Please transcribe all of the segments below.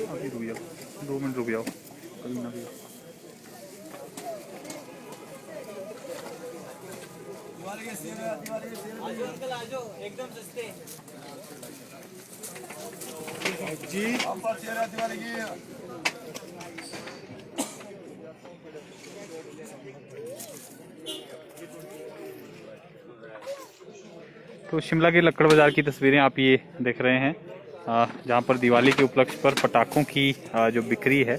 अभी रुक जाओ, 2 मिनट रुक जाओ, कभी ना भी। एकदम सस्ते जी दिवाली की। तो शिमला के लक्कड़ बाज़ार की तस्वीरें आप ये देख रहे हैं, जहाँ पर दिवाली के उपलक्ष्य पर पटाखों की जो बिक्री है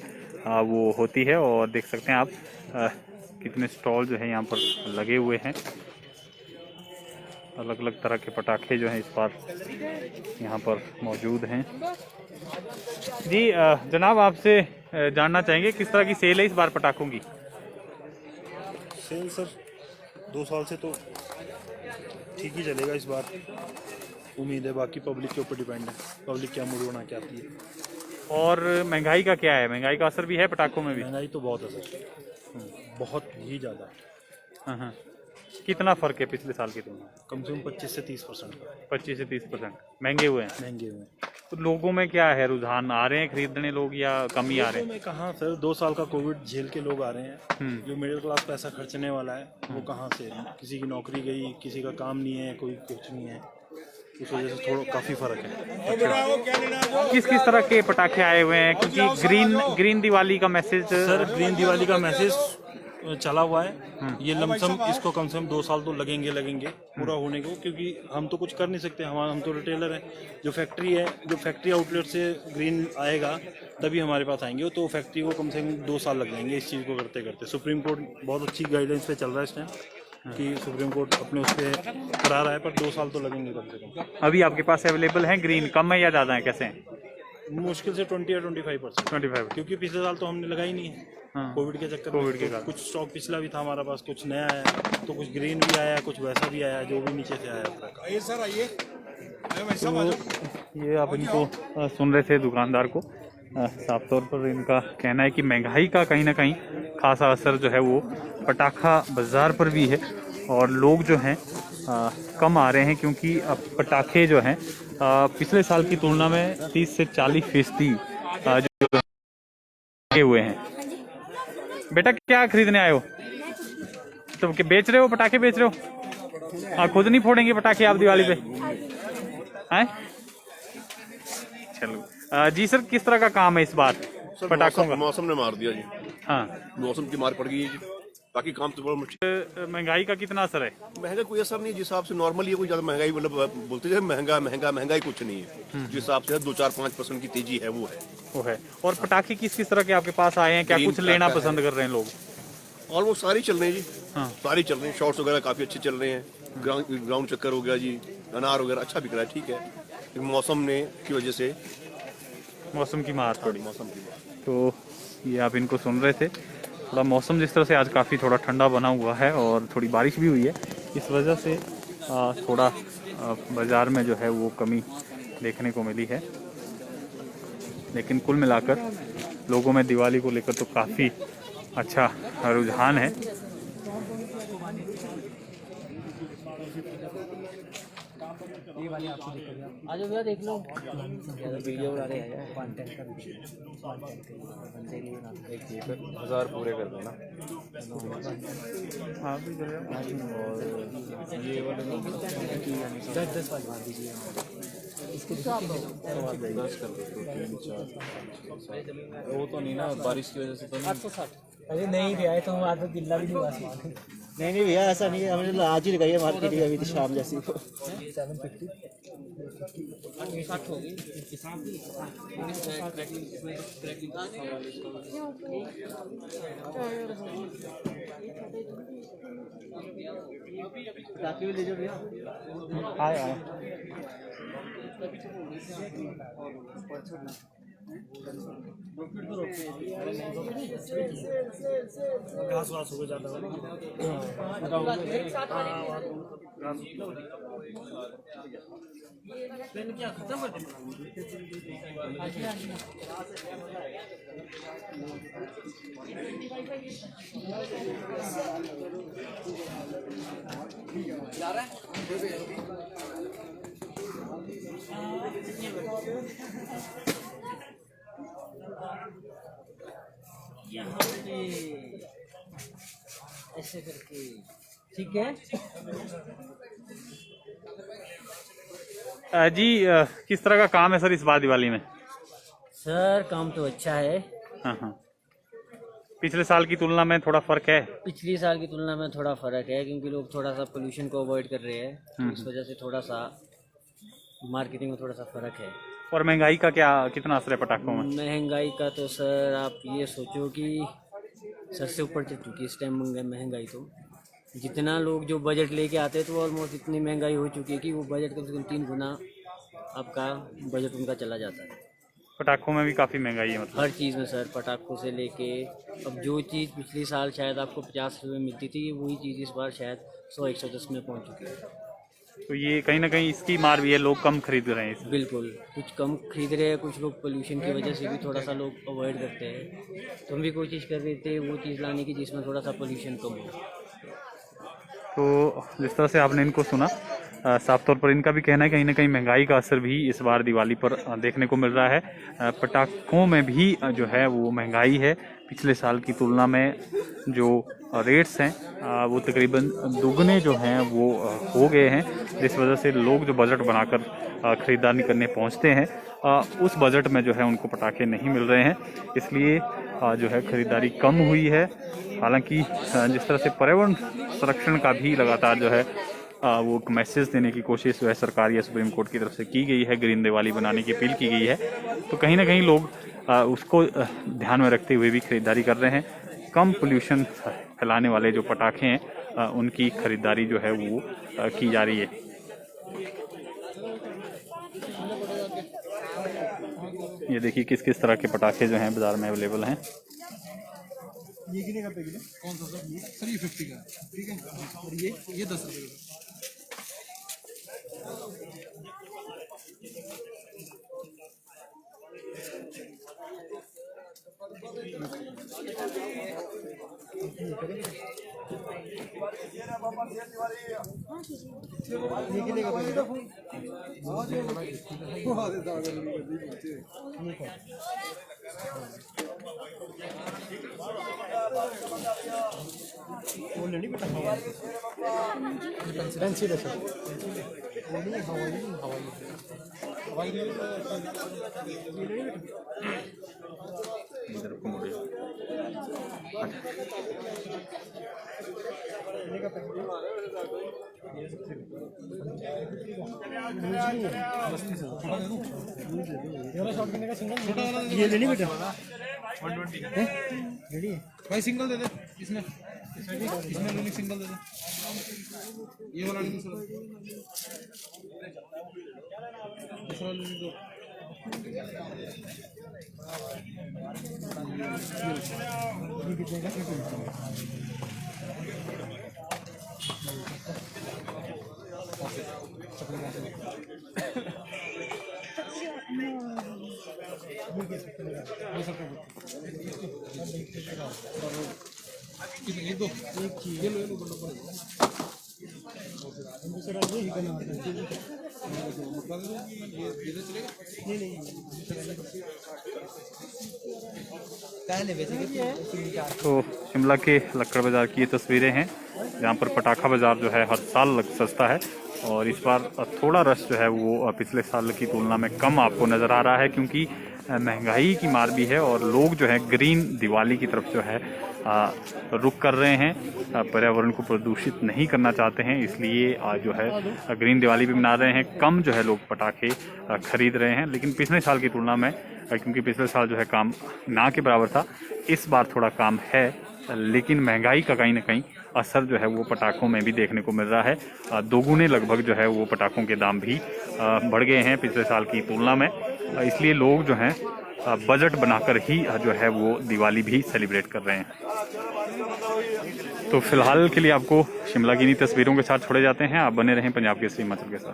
वो होती है। और देख सकते हैं आप कितने स्टॉल जो है यहाँ पर लगे हुए हैं। अलग अलग तरह के पटाखे जो हैं इस बार यहाँ पर मौजूद हैं। जी जनाब, आपसे जानना चाहेंगे किस तरह की सेल है इस बार पटाखों की? सेल सर 2 साल से तो ठीक ही चलेगा इस बार, उम्मीद है। बाकी पब्लिक के ऊपर डिपेंड है, पब्लिक क्या मूड बना के आती है। और महंगाई का क्या है? महंगाई का असर भी है पटाखों में भी? महंगाई तो बहुत है सर, बहुत ही ज़्यादा। हाँ। कितना फ़र्क है पिछले साल की तुलना में? कम से कम 25 से 30%। 25 से 30% महंगे हुए हैं। महंगे हुए। तो लोगों में क्या है, रुझान आ रहे हैं खरीदने लोग या कम ही आ रहे हैं? में कहाँ सर, 2 साल का कोविड झेल के लोग आ रहे हैं। जो मिडिल क्लास पैसा खर्चने वाला है वो कहाँ से? किसी की नौकरी गई, किसी का काम नहीं है, कोई कुछ नहीं है, उस वजह से थोड़ा काफ़ी फ़र्क है। किस किस तरह के पटाखे आए हुए हैं? क्योंकि ग्रीन दिवाली का मैसेज सर, ग्रीन दिवाली का मैसेज चला हुआ है। ये लमसम इसको कम से कम 2 साल तो लगेंगे पूरा होने को, क्योंकि हम तो कुछ कर नहीं सकते। हम तो रिटेलर हैं। जो फैक्ट्री आउटलेट से ग्रीन आएगा तभी हमारे पास आएंगे, तो फैक्ट्री को कम से कम 2 साल लग जाएंगे इस चीज़ को करते करते। सुप्रीम कोर्ट बहुत अच्छी गाइडेंस पे चल रहा है इस टाइम कि सुप्रीम कोर्ट अपने उस पर करा रहा है, पर 2 साल तो लगेंगे कम से कम। अभी आपके पास अवेलेबल है ग्रीन? कम है या ज़्यादा है, कैसे हैं? मुश्किल से 20 या 25%। 25। क्योंकि पिछले साल तो हमने लगाई नहीं है कोविड के चक्कर में। तो कुछ स्टॉक पिछला भी था हमारा पास, कुछ नया आया, तो कुछ ग्रीन भी आया, कुछ वैसा भी आया, जो भी नीचे से आया। सर आइए। तो ये आप इनको सुन रहे थे दुकानदार को। साफ तौर पर इनका कहना है कि महंगाई का कहीं ना कहीं खासा असर जो है वो पटाखा बाज़ार पर भी है, और लोग जो हैं कम आ रहे हैं, क्योंकि अब पटाखे जो हैं पिछले साल की तुलना में 30 से 40% जो लगे हुए हैं। बेटा क्या खरीदने आए हो? तो बेच रहे हो, पटाखे बेच रहे हो? खुद नहीं फोड़ेंगे पटाखे आप दिवाली पे हैं? चलो जी सर, किस तरह का काम है इस बार पटाखों का? मौसम ने मार दिया जी। हाँ, मौसम की मार पड़ गई है जी, बाकी काम तो बड़ा मुश्किल। महंगाई का कितना असर है? महंगा कोई असर नहीं है, जिस हिसाब से नॉर्मली है। कोई ज्यादा महंगाई मतलब बोलते हैं महंगाई कुछ नहीं है। जिस हिसाब से 2-4-5% की तेजी है वो है। और पटाखे किस किस तरह के आपके पास आए हैं? क्या कुछ लेना पसंद कर रहे हैं लोग? ऑलमोस्ट सारी चल रहे हैं जी। हाँ, सारी चल रहे हैं। शॉर्ट्स वगैरह काफी अच्छे चल रहे हैं। ग्राउंड चक्कर हो गया जी, अनार वगैरह अच्छा बिक रहा है, ठीक है। मौसम ने की वजह से मौसम की मार पड़ी। मौसम की बात। तो ये आप इनको सुन रहे थे। थोड़ा मौसम जिस तरह से आज काफ़ी थोड़ा ठंडा बना हुआ है और थोड़ी बारिश भी हुई है, इस वजह से थोड़ा बाज़ार में जो है वो कमी देखने को मिली है। लेकिन कुल मिलाकर लोगों में दिवाली को लेकर तो काफ़ी अच्छा रुझान है। ये वाली आपको आज भैया देख लो, वीडियो बना रहे हैं, कंटेंट का बंदे के लिए 1000 पूरे कर दो ना। हाँ भी और ये वाले 10 वाली मार दीजिए। इसको 10 कर दो, 2 3 4 5 वो तो नहीं ना, बारिश की वजह से तो नहीं। 860। अरे नहीं भैया, तो आज तो गिल्ला भी नहीं हुआ सामान। नहीं भैया, ऐसा नहीं है, हमने आज ही लगाई है मार्केट में, अभी तो शाम जैसी। 750 60 हो गई। पटाखे भी ले जाओ भैया। आए आए घास वास हो जाता यहाँ पे ऐसे करके ठीक है। जी किस तरह का काम है सर इस बार दिवाली में? सर काम तो अच्छा है। हाँ हाँ, पिछले साल की तुलना में थोड़ा फर्क है? पिछली साल की तुलना में थोड़ा फर्क है क्योंकि लोग थोड़ा सा पोल्यूशन को अवॉइड कर रहे हैं, तो इस वजह से थोड़ा सा मार्केटिंग में थोड़ा सा फर्क है। और महंगाई का क्या कितना असर है पटाखों में? महंगाई का तो सर आप ये सोचो कि सर से ऊपर चल चुकी है इस टाइम महंगाई। तो जितना लोग जो बजट लेके आते हैं तो ऑलमोस्ट इतनी महंगाई हो चुकी है कि वो बजट कम से कम 3 गुना आपका बजट उनका चला जाता है। पटाखों में भी काफ़ी महंगाई है मतलब? हर चीज़ में सर, पटाखों से लेके अब जो चीज़ पिछले साल शायद आपको 50 रुपये मिलती थी वही चीज़ इस बार शायद 100-110 में पहुंच चुकी है। तो ये कहीं ना कहीं इसकी मार भी है, लोग कम खरीद रहे हैं इसे। बिल्कुल, कुछ कम खरीद रहे हैं, कुछ लोग पोल्यूशन की वजह से भी थोड़ा सा लोग अवॉइड करते हैं। तो हम भी कोशिश कर रहे थे वो चीज़ लाने की जिसमें थोड़ा सा पोल्यूशन कम हो। तो जिस तरह से आपने इनको सुना, साफ तौर पर इनका भी कहना है कहीं ना कहीं महंगाई का असर भी इस बार दिवाली पर देखने को मिल रहा है। पटाखों में भी जो है वो महंगाई है, पिछले साल की तुलना में जो रेट्स हैं वो तकरीबन दुगने जो हैं वो हो गए हैं, जिस वजह से लोग जो बजट बनाकर ख़रीदारी करने पहुंचते हैं उस बजट में जो है उनको पटाखे नहीं मिल रहे हैं, इसलिए जो है ख़रीदारी कम हुई है। हालांकि जिस तरह से पर्यावरण संरक्षण का भी लगातार जो है वो एक मैसेज देने की कोशिश जो है सरकार या सुप्रीम कोर्ट की तरफ से की गई है, ग्रीन दिवाली बनाने की अपील की गई है, तो कहीं ना कहीं लोग उसको ध्यान में रखते हुए भी खरीदारी कर रहे हैं। कम पोल्यूशन फैलाने वाले जो पटाखे हैं उनकी खरीदारी जो है वो की जा रही है। ये देखिए किस किस तरह के पटाखे जो हैं बाजार में अवेलेबल हैं। ये कितने का पैकेट है? कौन सा सर? ये सर ये 50 का, ठीक है। और ये 10 रुपये का। ये कितने का पैकेट है? वो लेनी बेटा, पेंसिल है सर। वो नहीं हवाई इधर को मुड़े। ये लेनी बेटा 120 का रेडी है भाई। सिंगल दे दे इसमें लेनी, सिंगल दे दे। ये वाला ले दूसरा ले दो। ये कितने का? ये दो, एक चीज ये लो बंडल दूसरा ये ही करना है। नहीं नहीं पहले वैसे तो शिमला के लक्कड़ बाज़ार की ये तस्वीरें हैं जहाँ पर पटाखा बाज़ार जो है हर साल सस्ता है, और इस बार थोड़ा रश जो है वो पिछले साल की तुलना में कम आपको नज़र आ रहा है, क्योंकि महंगाई की मार भी है और लोग जो है ग्रीन दिवाली की तरफ जो है रुख कर रहे हैं, पर्यावरण को प्रदूषित नहीं करना चाहते हैं, इसलिए जो है ग्रीन दिवाली भी मना रहे हैं। कम जो है लोग पटाखे खरीद रहे हैं, लेकिन पिछले साल की तुलना में, क्योंकि पिछले साल जो है काम ना के बराबर था, इस बार थोड़ा काम है, लेकिन महंगाई का कहीं ना कहीं असर जो है वो पटाखों में भी देखने को मिल रहा है। दोगुने लगभग जो है वो पटाखों के दाम भी बढ़ गए हैं पिछले साल की तुलना में। इसलिए लोग जो हैं बजट बनाकर ही जो है वो दिवाली भी सेलिब्रेट कर रहे हैं। तो फिलहाल के लिए आपको शिमला की इन्हीं तस्वीरों के साथ छोड़े जाते हैं। आप बने रहें पंजाब केसरी हिमाचल के साथ।